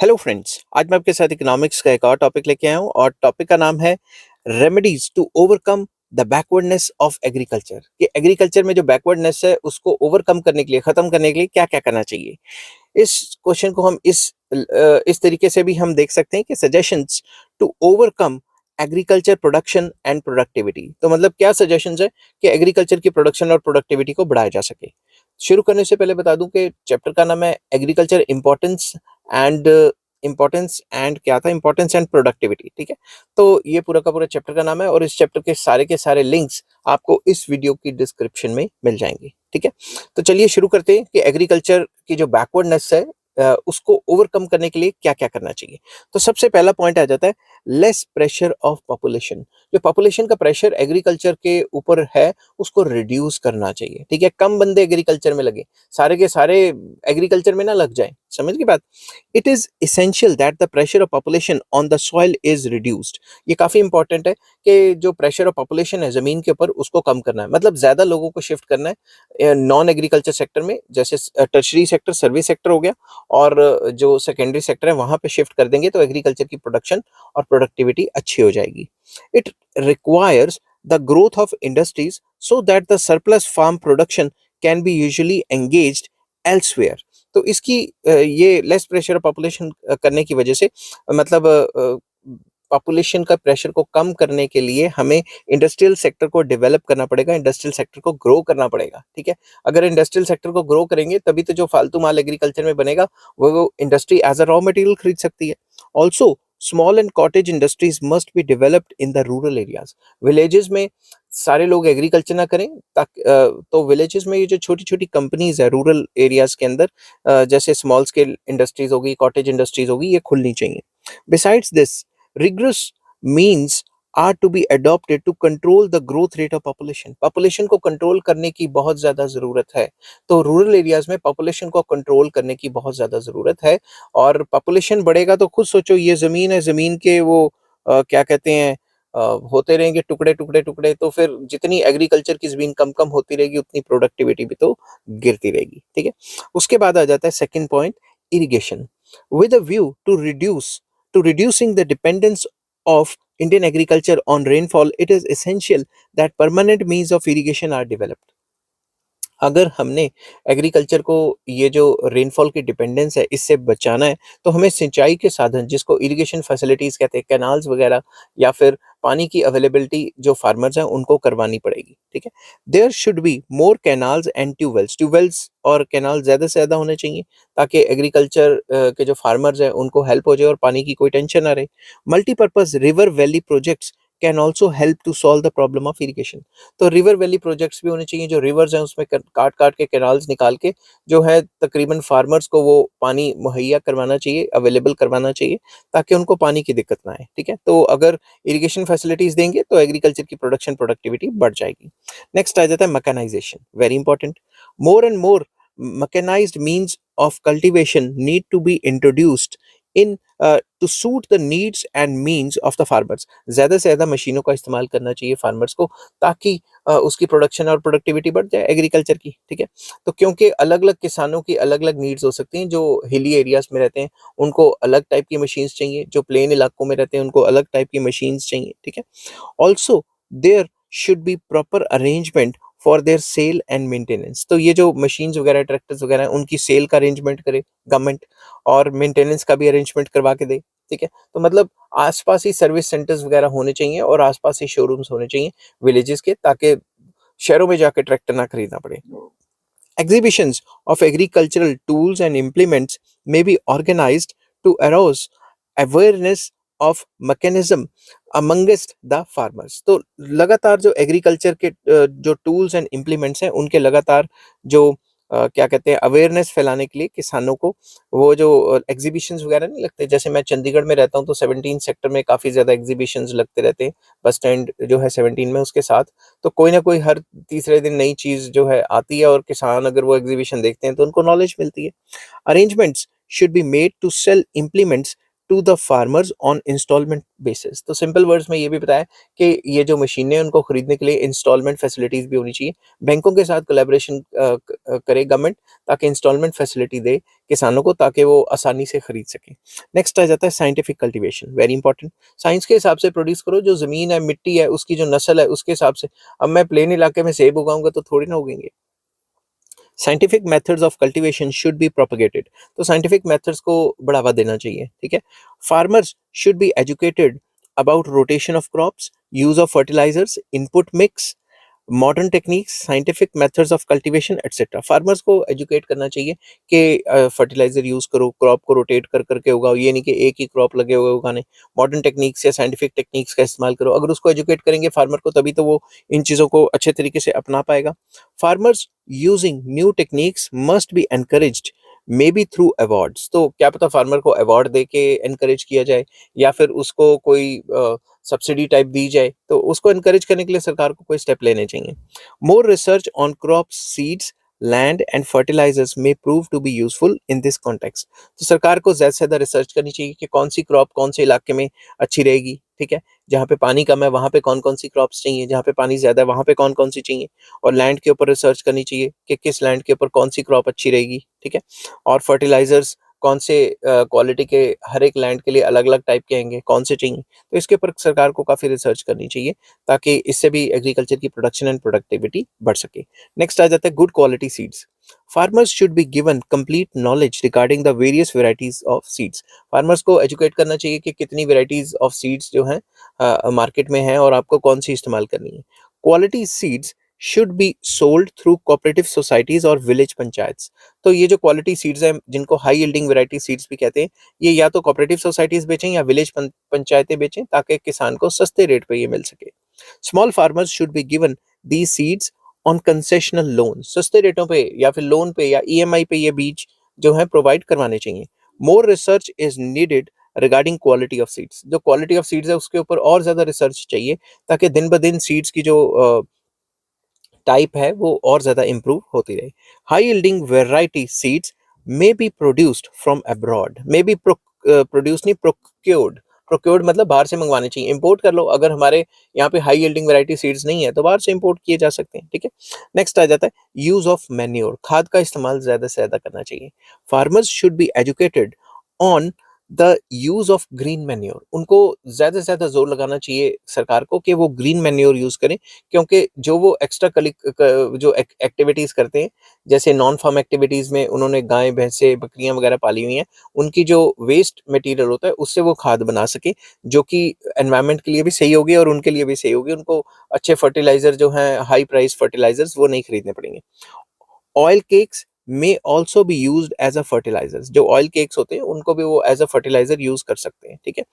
Hello friends, आज मैं आपके साथ इकोनॉमिक्स का एक और टॉपिक लेके आया हूँ और टॉपिक का नाम है remedies to overcome the backwardness of agriculture. कि एग्रीकल्चर में जो बैकवर्डनेस है उसको ओवरकम करने के लिए, खत्म करने के लिए क्या क्या करना चाहिए। इस क्वेश्चन को हम इस तरीके से भी हम देख सकते हैं कि suggestions to overcome agriculture production and productivity. तो मतलब क्या सजेशंस है कि एग्रीकल्चर की प्रोडक्शन और प्रोडक्टिविटी को बढ़ाया जा सके। शुरू करने से पहले बता दूं कि चैप्टर का नाम है एग्रीकल्चर एंड इम्पोर्टेंस एंड क्या था, इम्पोर्टेंस एंड प्रोडक्टिविटी। ठीक है, तो ये पूरा का पूरा चैप्टर का नाम है और इस चैप्टर के सारे लिंक्स आपको इस वीडियो की डिस्क्रिप्शन में मिल जाएंगे। ठीक है, तो चलिए शुरू करते हैं कि एग्रीकल्चर की जो बैकवर्डनेस है उसको ओवरकम करने के लिए क्या क्या करना चाहिए। तो सबसे पहला पॉइंट आ जाता है लेस प्रेशर ऑफ पॉपुलेशन। जो पॉपुलेशन का प्रेशर एग्रीकल्चर के ऊपर है उसको रिड्यूस करना चाहिए। ठीक है, कम बंदे एग्रीकल्चर में लगे, सारे के सारे एग्रीकल्चर में ना लग जाएं। समझ की बात। It is essential that the pressure of population on the soil is reduced. ये काफी इंपॉर्टेंट है कि जो प्रेशर ऑफ पॉपुलेशन है जमीन के ऊपर उसको कम करना है, मतलब ज्यादा लोगों को शिफ्ट करना है नॉन एग्रीकल्चर सेक्टर में, जैसे टर्शरी सेक्टर, सर्विस सेक्टर हो गया, और जो सेकेंडरी सेक्टर है वहां पे शिफ्ट कर देंगे तो एग्रीकल्चर की प्रोडक्शन और प्रोडक्टिविटी अच्छी हो जाएगी। It requires the growth of industries so that the surplus farm production can be usually engaged elsewhere. तो इसकी ये लेस प्रेशर पॉपुलेशन करने की वजह से, मतलब पॉपुलेशन का प्रेशर को कम करने के लिए हमें इंडस्ट्रियल सेक्टर को डेवलप करना पड़ेगा, इंडस्ट्रियल सेक्टर को ग्रो करना पड़ेगा। ठीक है, अगर इंडस्ट्रियल सेक्टर को ग्रो करेंगे तभी तो जो फालतू माल एग्रीकल्चर में बनेगा वो industry as a raw material खरीद सकती है। Also small and cottage industries must be developed in the rural areas. Villages में सारे लोग एग्रीकल्चर ना करें, तो विलेजेस में ये जो छोटी छोटी कंपनीज है रूरल एरियाज के अंदर, जैसे स्मॉल स्केल इंडस्ट्रीज होगी, कॉटेज इंडस्ट्रीज होगी, ये खुलनी चाहिए। Besides this, rigorous means are to be adopted to control the growth rate of population। Population को कंट्रोल करने की बहुत ज्यादा जरूरत है। तो रूरल एरियाज में पॉपुलेशन को कंट्रोल करने की बहुत ज्यादा जरूरत है। और पॉपुलेशन बढ़ेगा तो खुद सोचो, ये जमीन है, जमीन के वो क्या कहते हैं, अ, होते रहेंगे टुकड़े टुकड़े टुकड़े, तो फिर जितनी एग्रीकल्चर की जमीन कम कम होती रहेगी उतनी प्रोडक्टिविटी भी तो गिरती रहेगी। ठीक है, उसके बाद आ जाता है second point, irrigation. With a view to reducing the dependence of Indian agriculture on rainfall, it is essential that permanent means of irrigation are developed। अगर हमने एग्रीकल्चर को ये जो रेनफॉल की डिपेंडेंस है इससे बचाना है तो हमें सिंचाई के साधन, जिसको इरिगेशन फैसिलिटीज कहते हैं, कैनाल्स वगैरह, या फिर पानी की अवेलेबिलिटी जो फार्मर्स हैं उनको करवानी पड़ेगी। ठीक है, there should be more canals and tubewells. Tubewells और कैनाल ज़्यादा से ज़्यादा होने चाहिए ताकि एग्रीकल्चर के जो फार्मर्स हैं उनको हेल्प हो जाए और पानी की कोई टेंशन ना रहे। Multipurpose river valley projects can also help to solve the problem of irrigation. तो रिवर वैली प्रोजेक्ट्स भी होने चाहिए, जो रिवर्स हैं उसमें काट काट के कैनाल्स निकाल के जो है तकरीबन फार्मर्स को वो पानी मुहैया करवाना चाहिए, अवेलेबल करवाना चाहिए, ताकि उनको पानी की दिक्कत ना आए। ठीक है, तो अगर इरिगेशन फैसिलिटीज देंगे तो एग्रीकल्चर की प्रोडक्शन प्रोडक्टिविटी बढ़ जाएगी। नेक्स्ट आ जाता है mechanisation, very important. More and more mechanised means of cultivation need to be introduced in to suit the needs and means of the farmers. ज़्यादा से ज़्यादा मशीनों का इस्तेमाल करना चाहिए फार्मर्स को, ताकि उसकी प्रोडक्शन और प्रोडक्टिविटी बढ़ जाए एग्रीकल्चर की। ठीक है, तो क्योंकि अलग अलग किसानों की अलग अलग नीड्स हो सकती हैं, जो हिली एरियाज में रहते हैं उनको अलग टाइप की मशीन्स चाहिए, जो प्लेन इलाकों में रहते हैं उनको अलग टाइप की मशीन्स चाहिए। ठीक है, also there should be proper arrangement for their sale and maintenance. तो ये जो मशीन्स वगैरह, ट्रैक्टर्स वगैरह हैं, उनकी सेल का अरेंजमेंट करे गवर्नमेंट, और मेंटेनेंस का भी अरेंजमेंट करवा के दे। ठीक है, तो मतलब आसपास ही सर्विस सेंटर्स वगैरह होने चाहिए और आसपास ही शोरूम्स होने चाहिए विलेजेस के, ताकि शहरों में जाके ट्रैक्टर ना खरीदना पड़े। Exhibitions of agricultural tools and implements may be organized to arouse awareness of mechanism amongst the farmers। तो लगातार जो एग्रीकल्चर के जो टूल्स एंड इम्प्लीमेंट्स हैं उनके लगातार जो क्या कहते हैं, अवेयरनेस फैलाने के लिए किसानों को वो जो एग्जीबिशंस वगैरह नहीं लगते, जैसे मैं चंडीगढ़ में रहता हूँ तो 17 सेक्टर में काफ़ी ज़्यादा एग्जीबिशंस लगते रहते हैं, बस स्टैंड जो है 17 में उसके साथ। तो कोई ना कोई हर तीसरे दिन नई चीज़ जो है आती है और किसान अगर वो एग्जीबिशन देखते हैं तो उनको नॉलेज मिलती है। Arrangements should be made to sell implements to the farmers on instalment basis. तो सिंपल वर्ड्स में ये भी बताया कि ये जो मशीनें हैं उनको खरीदने के लिए इंस्टॉलमेंट फैसिलिटीज भी होनी चाहिए। बैंकों के साथ कोलैबोरेशन करे गवर्नमेंट, ताकि इंस्टॉलमेंट फैसिलिटी दे किसानों को, ताकि वो आसानी से खरीद सकें। नेक्स्ट आ जाता है scientific cultivation, very important. Science के हिसाब से प्रोड्यूस करो, जो जमीन है, मिट्टी है, उसकी जो नस्ल है उसके हिसाब से। अब मैं प्लेन इलाके में सेब उगाऊंगा तो थोड़ी ना उगेंगे। Scientific methods of cultivation should be propagated. तो साइंटिफिक मेथड्स को बढ़ावा देना चाहिए, ठीक है। Farmers should be educated about rotation of crops, use of fertilisers, input mix, modern techniques, scientific methods of cultivation etcetera. Farmers को एजुकेट करना चाहिए कि फर्टिलाइजर यूज करो, क्रॉप को रोटेट कर करके उगाओ, ये नहीं कि एक ही क्रॉप लगे हुए उगाने। मॉडर्न टेक्निक्स या साइंटिफिक टेक्निक्स का इस्तेमाल करो। अगर उसको एजुकेट करेंगे फार्मर को, तभी तो वो इन चीज़ों को अच्छे तरीके से अपना पाएगा। Farmers using new techniques must be encouraged, may be through awards. तो क्या पता फार्मर को अवार्ड दे के एनकरेज किया जाए, या फिर उसको कोई सब्सिडी टाइप दी जाए, तो उसको एनकरेज करने के लिए सरकार को कोई स्टेप लेने चाहिए। More research on crop seeds, land and fertilisers में prove to be useful in this context. तो सरकार को ज्यादा से ज्यादा रिसर्च करनी चाहिए कि कौन सी क्रॉप कौन से इलाके में अच्छी रहेगी, ठीक है। जहाँ पे पानी कम है वहां पे कौन कौन सी क्रॉप्स चाहिए, जहाँ पे पानी ज्यादा है वहां पे कौन कौन सी चाहिए। और लैंड के ऊपर रिसर्च करनी चाहिए कि किस लैंड के ऊपर कौन सी क्रॉप अच्छी रहेगी, ठीक है। और फर्टिलाइजर्स कौन से क्वालिटी के, हर एक लैंड के लिए अलग अलग टाइप के आएंगे, कौन से चाहिए। तो इसके ऊपर सरकार को काफ़ी रिसर्च करनी चाहिए, ताकि इससे भी एग्रीकल्चर की प्रोडक्शन एंड प्रोडक्टिविटी बढ़ सके। नेक्स्ट आ जाता है good quality seeds. Farmers should be given complete knowledge regarding the various varieties of seeds. Farmers को एजुकेट करना चाहिए कि कितनी वेराइटीज ऑफ सीड्स जो हैं मार्केट में हैं, और आपको कौन सी इस्तेमाल करनी है। Quality seeds should be sold through cooperative societies और विलेज पंचायत्स। तो ये जो क्वालिटी सीड्स हैं, जिनको हाई यील्डिंग वैरायटी सीड्स भी कहते हैं, ये या तो कोऑपरेटिव सोसाइटीज बेचें या विलेज पंचायतें बेचें, ताकि किसान को सस्ते रेट पे ये मिल सके। Small farmers should be given the seeds on concessional loan. सस्ते रेटों पे या फिर लोन पे या ईएमआई पे ये बीज जो है प्रोवाइड करवाने चाहिए। More research is needed regarding quality of seeds. जो क्वालिटी ऑफ सीड्स है उसके ऊपर और ज्यादा रिसर्च चाहिए, ताकि दिन ब दिन सीड्स की जो टाइप है वो और ज्यादा इंप्रूव होती रहे। High yielding variety seeds may be produced from abroad, may be produce नहीं, प्रोक्योर्ड। प्रोक्योर्ड मतलब बाहर से मंगवाने चाहिए। इंपोर्ट कर लो, अगर हमारे यहाँ पे हाई यील्डिंग वैरायटी सीड्स नहीं है तो बाहर से इंपोर्ट किए जा सकते हैं, ठीक है। नेक्स्ट आ जाता है यूज ऑफ मैन्योर। खाद का इस्तेमाल ज्यादा से ज्यादा करना चाहिए। Farmers should be educated on the use of green manure. उनको ज्यादा से ज्यादा जोर लगाना चाहिए सरकार को कि वो ग्रीन मैन्योर यूज करें, क्योंकि जो वो एक्स्ट्रा जो एक्टिविटीज करते हैं, जैसे नॉन फार्म एक्टिविटीज में उन्होंने गाय भैंसे बकरियां वगैरह पाली हुई हैं, उनकी जो वेस्ट मटेरियल होता है उससे वो खाद बना सके, जो कि एनवायरनमेंट के लिए भी सही होगी और उनके लिए भी सही होगी। उनको अच्छे फर्टिलाइजर जो हैं, हाई प्राइस फर्टिलाइजर्स, वो नहीं खरीदने पड़ेंगे। Oil cakes may also be use as a fertiliser. जो ऑयल केक्स होते हैं उनको भी वो एज अ फर्टिलाइजर यूज कर सकते हैं, ठीक है।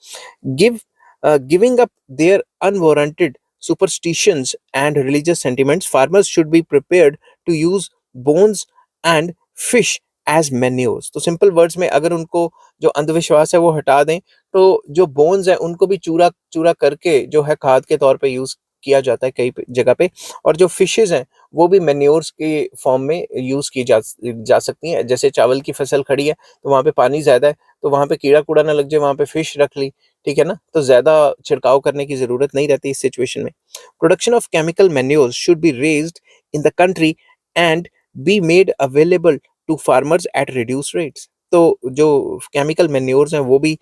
give giving up their unwarranted superstitions and religious sentiments, farmers should be prepared to use bones and fish as manures। तो सिंपल वर्ड्स में अगर उनको जो अंधविश्वास है वो हटा दें, तो जो बोन्स है उनको भी चूरा चूरा करके जो है खाद के तौर पे यूज किया जाता है कई जगह पे। और जो फिशेज हैं वो भी मेन्योर्स के फॉर्म में यूज की जा सकती हैं। जैसे चावल की फसल खड़ी है तो वहाँ पे पानी ज्यादा है, तो वहाँ पे कीड़ा कूड़ा ना लग जाए, वहाँ पे फिश रख ली, ठीक है ना। तो ज्यादा छिड़काव करने की जरूरत नहीं रहती इस सिचुएशन में। Production of chemical manures should be raised in the country and be made available to farmers at reduce rates. तो जो केमिकल मैन्योर्स हैं वो भी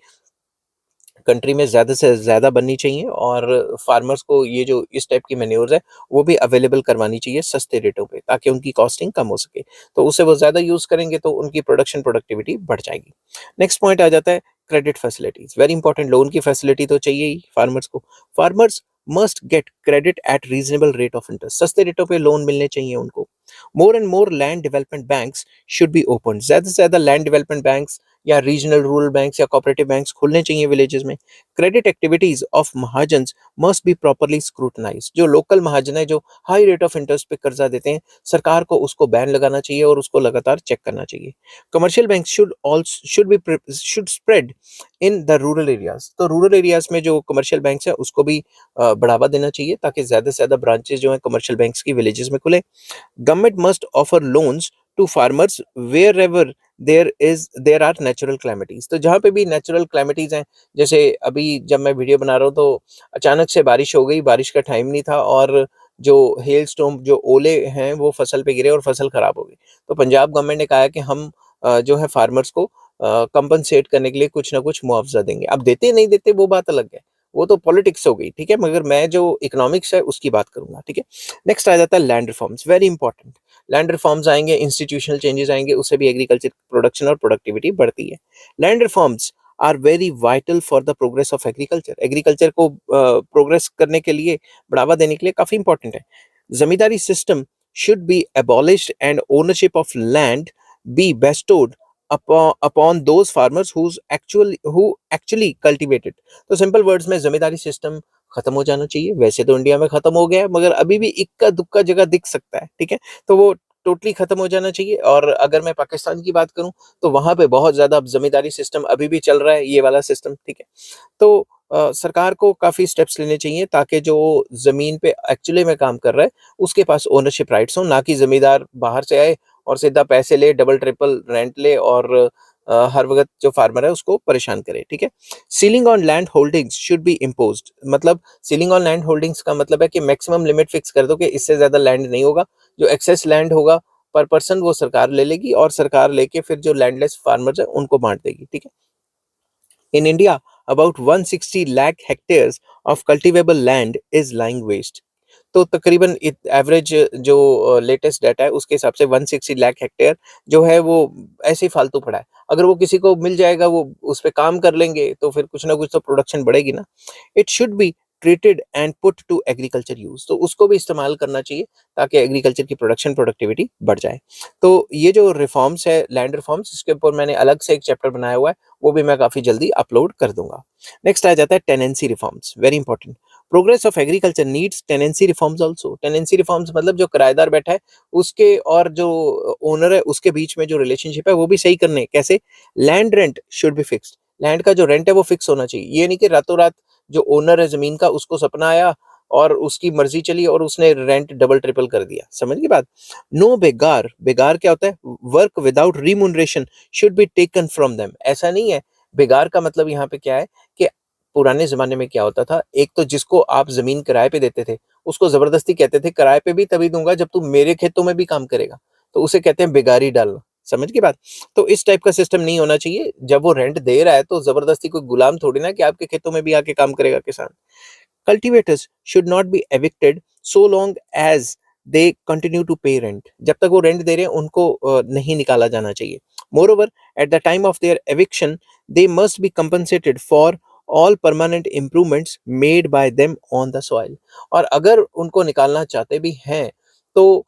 कंट्री में ज़्यादा से ज़्यादा बननी चाहिए, और फार्मर्स को ये जो इस टाइप की मैन्योर्स है वो भी अवेलेबल करवानी चाहिए सस्ते रेटों पे, ताकि उनकी कॉस्टिंग कम हो सके। तो उससे वो ज़्यादा यूज़ करेंगे तो उनकी प्रोडक्शन प्रोडक्टिविटी बढ़ जाएगी। नेक्स्ट पॉइंट आ जाता है credit facilities, very important. Loan की फैसिलिटी तो चाहिए ही फार्मर्स को। Farmers must get credit at reasonable rate of interest. सस्ते रेटों पे लोन मिलने चाहिए उनको। मोर and more land development banks should be open. ज़्यादा से ज़्यादा लैंड डेवलपमेंट बैंक्स या रीजनल रूरल बैंक्स या कोऑपरेटिव बैंक्स खुलने चाहिए विलेजेस में। Credit activities of mahajans must be properly scrutinised. जो लोकल महाजन है जो हाई रेट ऑफ इंटरेस्ट पे कर्जा देते हैं, सरकार को उसको बैन लगाना चाहिए और उसको लगातार चेक करना चाहिए। Commercial bank should spread in the rural areas. तो रूरल एरियाज में जो कमर्शियल बैंक्स है उसको भी बढ़ावा देना चाहिए, ताकि ज्यादा से ज्यादा ब्रांचेस जो है कमर्शियल बैंक्स की विलेजेस में खुले। Government must offer loans to farmers wherever there are natural calamities. तो जहाँ पे भी नेचुरल क्लैमिटीज हैं, जैसे अभी जब मैं वीडियो बना रहा हूँ तो अचानक से बारिश हो गई, बारिश का टाइम नहीं था और जो हेल स्टॉर्म, जो ओले हैं वो फसल पे गिरे और फसल खराब हो गई। तो पंजाब गवर्नमेंट ने कहा है कि हम जो है फार्मर्स को कंपनसेट करने के लिए कुछ ना कुछ मुआवजा देंगे। अब देते नहीं देते वो बात अलग है, वो तो पॉलिटिक्स हो गई, ठीक है, मगर मैं जो इकोनॉमिक्स है उसकी बात करूंगा, ठीक है। नेक्स्ट आ जाता है land reforms, very important. Land reforms आएंगे, इंस्टीट्यूशनल चेंजेस आएंगे, उससे भी एग्रीकल्चर प्रोडक्शन और प्रोडक्टिविटी बढ़ती है। Land reforms are very vital for the progress of agriculture. Agriculture को प्रोग्रेस करने के लिए, बढ़ावा देने के लिए काफी इंपॉर्टेंट है। जमींदारी system should be abolished and ownership of land be bestowed upon those farmers who actually cultivate it। तो सिंपल वर्ड्स में जमींदारी सिस्टम खत्म हो जाना चाहिए। वैसे तो इंडिया में खत्म हो गया है, मगर अभी भी इक्का दुक्का जगह दिख सकता है, ठीक है। तो वो टोटली खत्म हो जाना चाहिए। और अगर मैं पाकिस्तान की बात करूं तो वहां पे बहुत ज्यादा जमींदारी सिस्टम अभी भी चल रहा है, ये वाला सिस्टम, ठीक है। तो सरकार को काफ़ी स्टेप्स लेने चाहिए ताकि जो ज़मीन पे एक्चुअली में काम कर रहा है, उसके पास ओनरशिप राइट्स हों, ना कि ज़मींदार बाहर से आए और सीधा पैसे ले, डबल ट्रिपल रेंट ले और हर वक़्त जो फार्मर है उसको परेशान करे, ठीक है। Ceiling on land holdings should be imposed. मतलब सीलिंग ऑन लैंड होल्डिंग्स का मतलब है कि मैक्सिमम लिमिट फिक्स कर दो कि इससे ज़्यादा लैंड नहीं होगा। जो एक्सेस लैंड होगा पर पर्सन वो सरकार ले लेगी और सरकार लेके फिर जो लैंडलेस फार्मर्स हैं उनको बाँट देगी, ठीक है। In India, about 160 lakh hectares of cultivable land is lying waste। तो तकरीबन एवरेज जो लेटेस्ट डाटा है उसके हिसाब से 160 लाख हेक्टेयर जो है वो ऐसे ही फालतू पड़ा है। अगर वो किसी को मिल जाएगा, वो उस पे काम कर लेंगे तो फिर कुछ ना कुछ तो प्रोडक्शन बढ़ेगी ना। It should be treated and put to agriculture use. तो उसको भी इस्तेमाल करना चाहिए ताकि एग्रीकल्चर की प्रोडक्शन प्रोडक्टिविटी बढ़ जाए। तो ये जो रिफॉर्म्स है, लैंड रिफॉर्म्स, इसके ऊपर मैंने अलग से एक चैप्टर बनाया हुआ है, वो भी मैं काफी जल्दी अपलोड कर दूंगा। नेक्स्ट आ जाता है tenancy reforms, very important. Progress of agriculture needs tenancy reforms also. Tenancy reforms मतलब जो किराएदार बैठा है उसके और जो ओनर है उसके बीच में जो रिलेशनशिप है वो भी सही करने। कैसे? Land rent should be fixed. Land का जो रेंट है वो फिक्स होना चाहिए। ये नहीं कि रातों रात जो ओनर है जमीन का उसको सपना आया और उसकी मर्जी चली और उसने रेंट डबल ट्रिपल कर दिया। समझ गई बात? नो बेगार, बेगार क्या होता है? Work without remuneration should be taken from them. ऐसा नहीं है। बेगार का मतलब यहाँ पे क्या है कि पुराने ज़माने में क्या होता था, एक तो जिसको आप ज़मीन किराए पे देते थे, उसको ज़बरदस्ती कहते थे किराए पे भी तभी दूँगा जब तू मेरे खेतों में भी काम करेगा। तो उसे कहते हैं बेगारी डालना। समझ गई बात? तो इस टाइप का सिस्टम नहीं होना चाहिए। जब वो रेंट दे रहा है तो ज़बरदस्ती कोई गुलाम थोड़ी ना कि आपके खेतों में भी आके काम करेगा किसान। Cultivators should not be evicted so long as they continue to pay rent। जब तक वो रेंट दे रहे हैं उनको नहीं निकाला जाना चाहिए। Moreover, at the time of their eviction, they must be compensated for all permanent improvements made by them on the soil। और अगर उनको निकालना चाहते भी हैं तो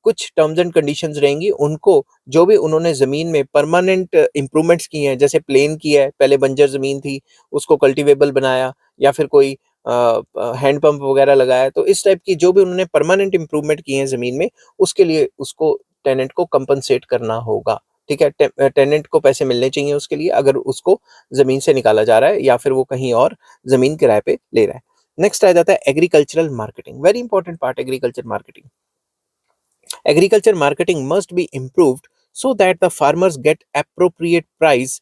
कुछ टर्म्स एंड कंडीशंस रहेंगी। उनको जो भी उन्होंने ज़मीन में परमानेंट इम्प्रूवमेंट्स किए हैं, जैसे प्लेन किया है, पहले बंजर ज़मीन थी उसको कल्टीवेबल बनाया, या फिर कोई हैंड पंप वगैरह लगाया, तो इस टाइप की जो भी उन्होंने परमानेंट इम्प्रूवमेंट किए हैं ज़मीन में, उसके लिए उसको टेनेंट को कंपनसेट करना होगा। ठीक है? टेनेंट को पैसे मिलने चाहिए उसके लिए, अगर उसको ज़मीन से निकाला जा रहा है या फिर वो कहीं और ज़मीन किराए पे ले रहा है। नेक्स्ट आ जाता है agricultural marketing, very important part agriculture marketing. Agriculture marketing must be improved so that the farmers get appropriate price.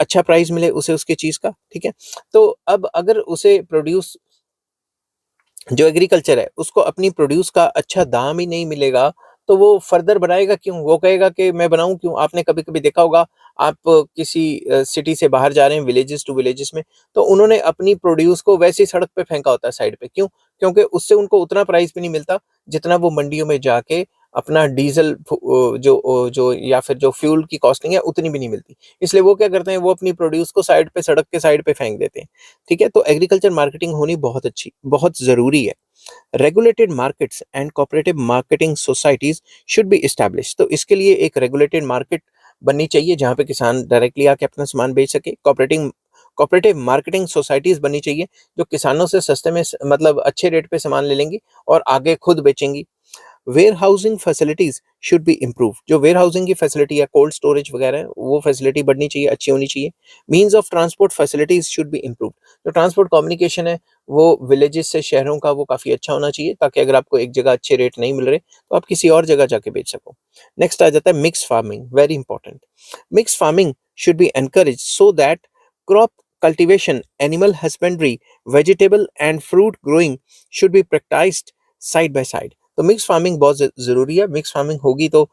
अच्छा प्राइस मिले उसे उसके चीज का, ठीक है। तो अब अगर उसे प्रोड्यूस, जो एग्रीकल्चर है उसको अपनी प्रोड्यूस का अच्छा दाम ही नहीं मिलेगा तो वो फर्दर बनाएगा क्यों? वो कहेगा कि मैं बनाऊं क्यों? आपने कभी कभी देखा होगा, आप किसी सिटी से बाहर जा रहे हैं विलेजेस टू विलेजेस में, तो उन्होंने अपनी प्रोड्यूस को वैसे ही सड़क पे फेंका होता है साइड पे। क्यों? क्योंकि उससे उनको उतना प्राइस भी नहीं मिलता जितना वो मंडियों में जाके अपना डीजल जो या फिर जो फ्यूल की कॉस्टिंग है उतनी भी नहीं मिलती। इसलिए वो क्या करते हैं, वो अपनी प्रोड्यूस को साइड पे, सड़क के साइड पे फेंक देते हैं। ठीक है? तो एग्रीकल्चर मार्केटिंग होनी बहुत अच्छी, बहुत जरूरी है। Regulated markets and cooperative marketing societies should be establish. तो इसके लिए एक रेगुलेटेड मार्केट बननी चाहिए जहां पे किसान डायरेक्टली आके अपना सामान बेच सके। कोऑपरेटिव मार्केटिंग सोसाइटीज बननी चाहिए जो किसानों से सस्ते में मतलब अच्छे रेट पे सामान ले लेंगी और आगे खुद बेचेंगी। Warehousing facilities should be improve. जो वेयर हाउसिंग की फैसिलिटी है, कोल्ड स्टोरेज वगैरह है, वो फैसिलिटी बढ़नी चाहिए, अच्छी होनी चाहिए। Means of transport facilities should be improve. जो ट्रांसपोर्ट कम्युनिकेशन है वो विलेजेस से शहरों का वो काफ़ी अच्छा होना चाहिए, ताकि अगर आपको एक जगह अच्छे रेट नहीं मिल रहे तो आप किसी और जगह जाके बेच सको। नेक्स्ट आ जाता है mix farming, very important. Mix farming should be encouraged so that crop cultivation, animal husbandry, vegetable and fruit growing should be practiced side by side। तो मिक्स फार्मिंग बहुत जरूरी है। मिक्स फार्मिंग होगी तो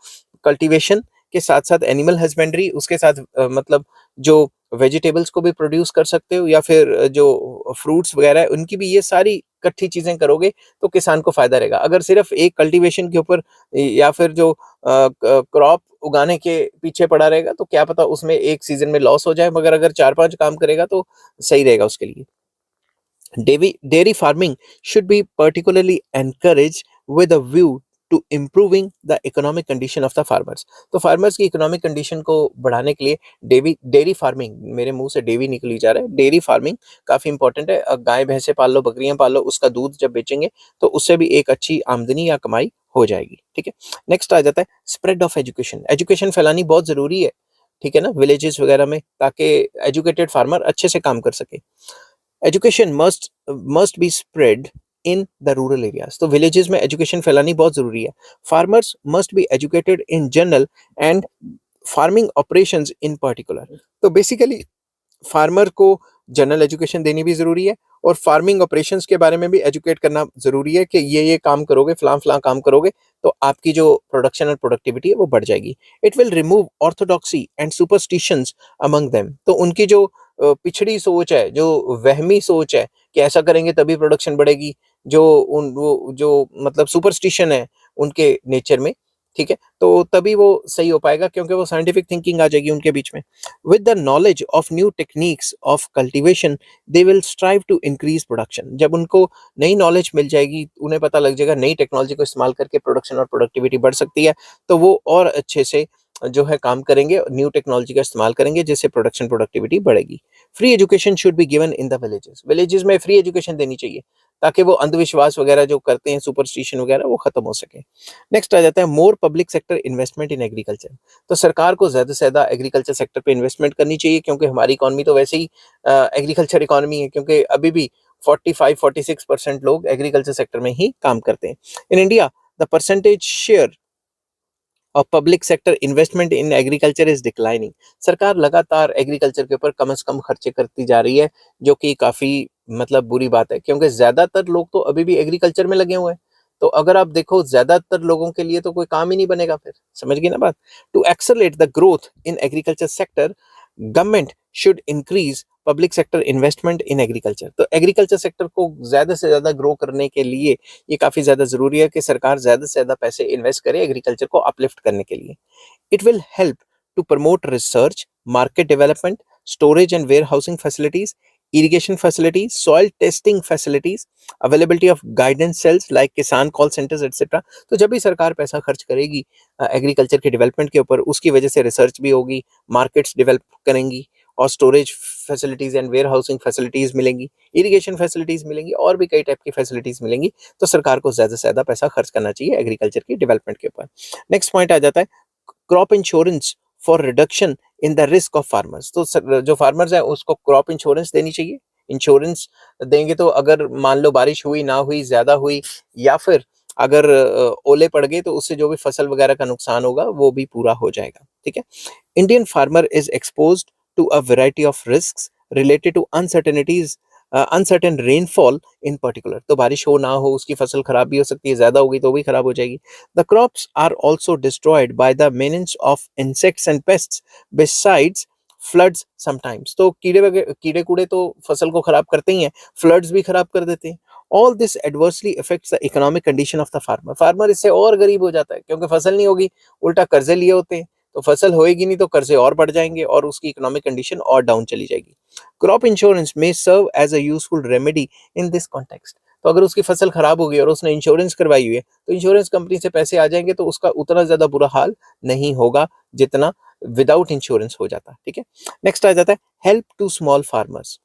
कल्टीवेशन के साथ साथ एनिमल हस्बेंड्री, उसके साथ मतलब जो वेजिटेबल्स को भी प्रोड्यूस कर सकते हो, या फिर जो फ्रूट्स वगैरह है उनकी भी, ये सारी इकट्ठी चीजें करोगे तो किसान को फायदा रहेगा। अगर सिर्फ एक कल्टीवेशन के ऊपर या फिर जो क्रॉप उगाने के पीछे पड़ा रहेगा तो क्या पता उसमें एक सीजन में लॉस हो जाए, मगर अगर 4-5 काम करेगा तो सही रहेगा उसके लिए। Dairy farming should be particularly encouraged with a view to improving the economic condition of the farmers। तो फार्मर्स की इकोनॉमिक कंडीशन को बढ़ाने के लिए डेयरी फार्मिंग, मेरे मुंह से डेवी निकली जा रहा है, डेयरी फार्मिंग काफी इंपॉर्टेंट है। गाय भैंसे पाल लो, बकरियां पाल लो, उसका दूध जब बेचेंगे तो उससे भी एक अच्छी आमदनी या कमाई हो जाएगी। ठीक है। नेक्स्ट आ जाता है स्प्रेड ऑफ एजुकेशन। एजुकेशन फैलानी बहुत जरूरी है, ठीक है ना, विलेजेस वगैरह में, ताकि एजुकेटेड फार्मर अच्छे से काम कर सके। Education must be spread in the rural areas. तो विलेजेस में एजुकेशन फैलानी बहुत जरूरी है। Farmers must be educated in general and farming operations in particular. तो बेसिकली फार्मर को जनरल एजुकेशन देनी भी जरूरी है, और फार्मिंग ऑपरेशंस के बारे में भी एजुकेट करना जरूरी है कि ये काम करोगे, फलां फलां काम करोगे तो आपकी जो प्रोडक्शन और प्रोडक्टिविटी है वो बढ़ जाएगी। It will remove orthodoxy and superstitions among them. तो उनकी जो पिछड़ी सोच है, जो वहमी सोच है कि ऐसा करेंगे तभी प्रोडक्शन बढ़ेगी, जो उन वो जो मतलब सुपरस्टिशन है उनके नेचर में, ठीक है, तो तभी वो सही हो पाएगा, क्योंकि वो साइंटिफिक थिंकिंग आ जाएगी उनके बीच में। With the knowledge of new techniques of cultivation they will strive to increase production. जब उनको नई नॉलेज मिल जाएगी, उन्हें पता लग जाएगा नई टेक्नोलॉजी को इस्तेमाल करके प्रोडक्शन और प्रोडक्टिविटी बढ़ सकती है, तो वो और अच्छे से जो है काम करेंगे, न्यू टेक्नोलॉजी का इस्तेमाल करेंगे, जिससे प्रोडक्शन प्रोडक्टिविटी बढ़ेगी। Free education should be given in the villages. Villages में फ्री एजुकेशन देनी चाहिए, ताकि वो अंधविश्वास वगैरह जो करते हैं, सुपरस्टिशन वगैरह, वो खत्म हो सके। नेक्स्ट आ जाता है मोर public sector investment in agriculture. तो सरकार को ज्यादा से ज्यादा एग्रीकल्चर सेक्टर पे इन्वेस्टमेंट करनी चाहिए, क्योंकि हमारी इकोनॉमी तो वैसे ही एग्रीकल्चर इकोनॉमी है, क्योंकि अभी भी 45-46% लोग एग्रीकल्चर सेक्टर में ही काम करते हैं। In India the percentage share और public sector investment in agriculture is declining. सरकार लगातार एग्रीकल्चर के ऊपर कम से कम खर्चे करती जा रही है, जो कि काफी मतलब बुरी बात है, क्योंकि ज्यादातर लोग तो अभी भी एग्रीकल्चर में लगे हुए हैं। तो अगर आप देखो ज्यादातर लोगों के लिए तो कोई काम ही नहीं बनेगा, फिर समझ गए ना बात। To accelerate the growth in agriculture sector, government should increase public sector investment in agriculture. तो एग्रीकल्चर सेक्टर को ज्यादा से ज्यादा ग्रो करने के लिए ये काफी ज्यादा जरूरी है कि सरकार ज्यादा से ज्यादा पैसे इन्वेस्ट करे एग्रीकल्चर को अपलिफ्ट करने के लिए। It will help to promote research, market development, storage and warehousing facilities, irrigation facilities, soil testing facilities, availability of guidance cells like किसान कॉल सेंटर्स etc। तो जब भी सरकार पैसा खर्च करेगी एग्रीकल्चर के डेवलपमेंट के ऊपर, उसकी वजह से रिसर्च भी होगी, मार्केट्स डेवलप करेंगी, और storage facilities and warehousing facilities मिलेंगी, इरिगेशन फैसिलिटीज मिलेंगी, और भी कई टाइप की फैसिलिटीज मिलेंगी। तो सरकार को ज्यादा से ज्यादा पैसा खर्च करना चाहिए एग्रीकल्चर की डेवलपमेंट के ऊपर। नेक्स्ट पॉइंट आ जाता है crop insurance for reduction in the risk of farmers. तो जो फार्मर्स है उसको क्रॉप इंश्योरेंस देनी चाहिए। इंश्योरेंस देंगे तो अगर मान लो बारिश हुई ना हुई, ज्यादा हुई, या फिर अगर ओले पड़ गए, तो उससे जो भी फसल वगैरह का नुकसान होगा वो भी पूरा हो जाएगा। ठीक है। Indian farmer is exposed to a variety of risks related to uncertainties, uncertain rainfall in particular. तो बारिश हो ना हो, उसकी फसल खराब भी हो सकती है, ज्यादा होगी तो भी खराब हो जाएगी। The crops are also destroyed by the menace of insects and pests besides floods sometimes. तो कीड़े कूड़े तो फसल को खराब करते ही हैं, फ्लड्स भी खराब कर देते हैं। All this adversely affects the economic condition of the farmer. Farmer इससे और गरीब हो जाता है, क्योंकि फसल नहीं होगी, उल्टा कर्जे लिए होते हैं, तो फसल होएगी नहीं तो कर्जे और बढ़ जाएंगे और उसकी इकोनॉमिक कंडीशन और डाउन चली जाएगी। क्रॉप इंश्योरेंस में serve as a useful remedy in this context. तो अगर उसकी फसल खराब होगी और उसने इंश्योरेंस करवाई हुई है, तो इंश्योरेंस कंपनी से पैसे आ जाएंगे, तो उसका उतना ज्यादा बुरा हाल नहीं होगा जितना विदाउट इंश्योरेंस हो जाता। ठीक है। नेक्स्ट आ जाता है help to small farmers.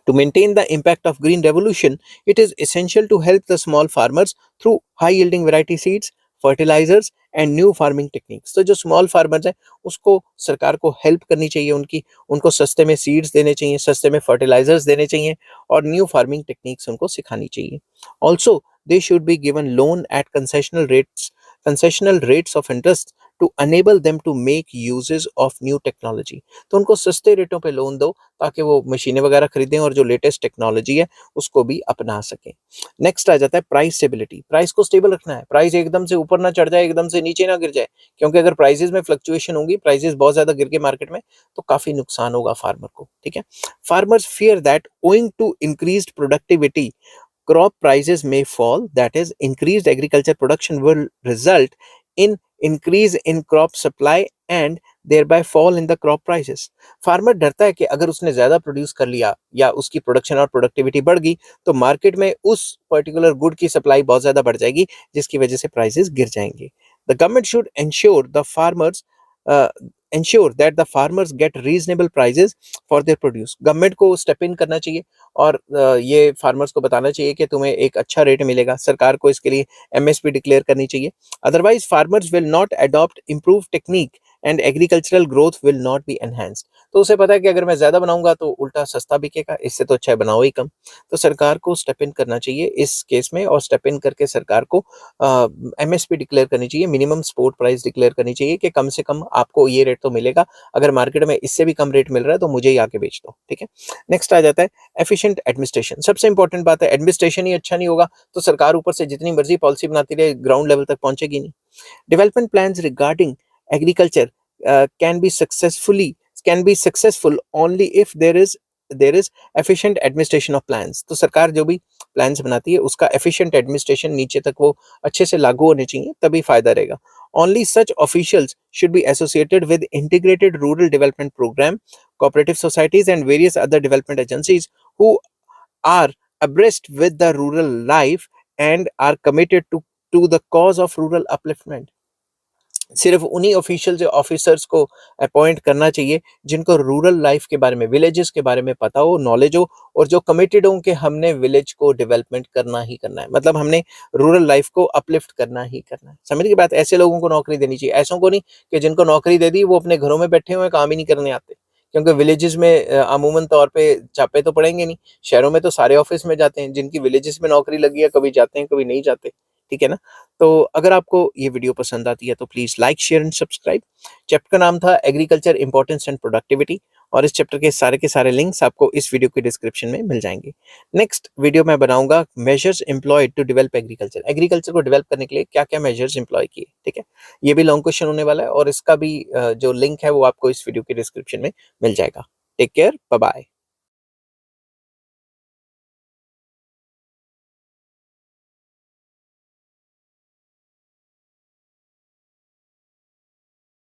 To maintain the impact of green revolution, it is essential to help the small farmers through high yielding variety seeds, fertilizers and new farming techniques. तो जो small farmers हैं उसको सरकार को help करनी चाहिए, उनको सस्ते में सीड्स देने चाहिए, सस्ते में फर्टिलाइजर्स देने चाहिए और न्यू फार्मिंग टेक्निक्स उनको सिखानी चाहिए। Also they should be given loan at concessional rates of interest to enable them to make uses of new technology. तो उनको सस्ते रेटों पे लोन दो ताकि वो मशीनें वगैरह खरीदें और जो लेटेस्ट टेक्नोलॉजी है उसको भी अपना सकें। नेक्स्ट आ जाता है प्राइस स्टेबिलिटी। प्राइस को स्टेबल रखना है, प्राइस एकदम से ऊपर ना चढ़ जाए, एकदम से नीचे ना गिर जाए, क्योंकि अगर प्राइसेस में फ्लक्चुएशन होगी, प्राइसेस बहुत ज्यादा गिर के मार्केट में, तो काफी नुकसान होगा फार्मर को। ठीक है, farmers fear that owing to increased productivity crop prices may fall, that is increased agriculture production will result in increase in crop supply and thereby fall in the crop prices। Farmer डरता है कि अगर उसने ज्यादा produce कर लिया या उसकी प्रोडक्शन और प्रोडक्टिविटी बढ़ गई तो मार्केट में उस पर्टिकुलर गुड की सप्लाई बहुत ज्यादा बढ़ जाएगी, जिसकी वजह से प्राइसेस गिर जाएंगे। The government should ensure that the farmers get reasonable prices for their produce। Government को स्टेप इन करना चाहिए और ये फार्मर्स को बताना चाहिए कि तुम्हें एक अच्छा रेट मिलेगा। सरकार को इसके लिए एमएसपी डिक्लेयर करनी चाहिए। Otherwise farmers will not adopt improve technique and agricultural growth will not be enhanced. तो उसे पता है कि अगर मैं ज्यादा बनाऊंगा तो उल्टा सस्ता बिकेगा, इससे तो अच्छा है बनाओ ही कम। तो सरकार को स्टेप इन करना चाहिए इस केस में और स्टेप इन करके सरकार को एमएसपी डिक्लेयर करनी चाहिए, मिनिमम सपोर्ट प्राइस डिक्लेयर करनी चाहिए कि कम से कम आपको ये रेट तो मिलेगा, अगर मार्केट में इससे भी कम रेट मिल रहा है तो मुझे ही आके बेच दो। ठीक है, नेक्स्ट आ जाता है एफिशिएंट एडमिनिस्ट्रेशन। सबसे इंपॉर्टेंट बात है, एडमिनिस्ट्रेशन ही अच्छा नहीं होगा तो सरकार ऊपर से जितनी मर्जी पॉलिसी बनाती रहे, ग्राउंड लेवल तक पहुंचेगी नहीं। Development plans regarding agriculture can be successful only if there is efficient administration of plans। तो सरकार जो भी प्लान्स बनाती है उसका efficient administration नीचे तक वो अच्छे से लागू होने चाहिए, तभी फायदा रहेगा। Only such officials should be associated with integrated rural development program, cooperative societies and various other development agencies who are abreast with the rural life and are committed to the cause of rural upliftment। सिर्फ उन्हीं official officers को appoint करना चाहिए जिनको rural life के बारे में, villages के बारे में पता हो, नॉलेज हो और जो कमिटेड हो कि हमने विलेज को डेवलपमेंट करना ही करना है, मतलब हमने रूरल लाइफ को अपलिफ्ट करना ही करना है। समझ की बात, ऐसे लोगों को नौकरी देनी चाहिए, ऐसों को नहीं कि जिनको नौकरी दे दी वो अपने घरों में बैठे हुए काम ही नहीं करने आते, क्योंकि विलेजेस में अमूमन तौर पे छापे तो पड़ेंगे नहीं, शहरों में तो सारे ऑफिस में जाते हैं, जिनकी विलेजेस में नौकरी लगी है कभी जाते हैं कभी नहीं जाते। ठीक है ना, तो अगर आपको ये वीडियो पसंद आती है तो please like share and subscribe. Chapter का नाम था एग्रीकल्चर इंपॉर्टेंस एंड प्रोडक्टिविटी और इस चैप्टर के सारे लिंक्स आपको इस वीडियो के डिस्क्रिप्शन में मिल जाएंगे। नेक्स्ट वीडियो मैं बनाऊंगा measures employed to develop agriculture. Agriculture को डेवलप करने के लिए क्या क्या मेजर्स एम्प्लॉय किए। ठीक है, ये भी लॉन्ग क्वेश्चन होने वाला है और इसका भी जो लिंक है वो आपको इस वीडियो के डिस्क्रिप्शन में मिल जाएगा। Take care, bye bye.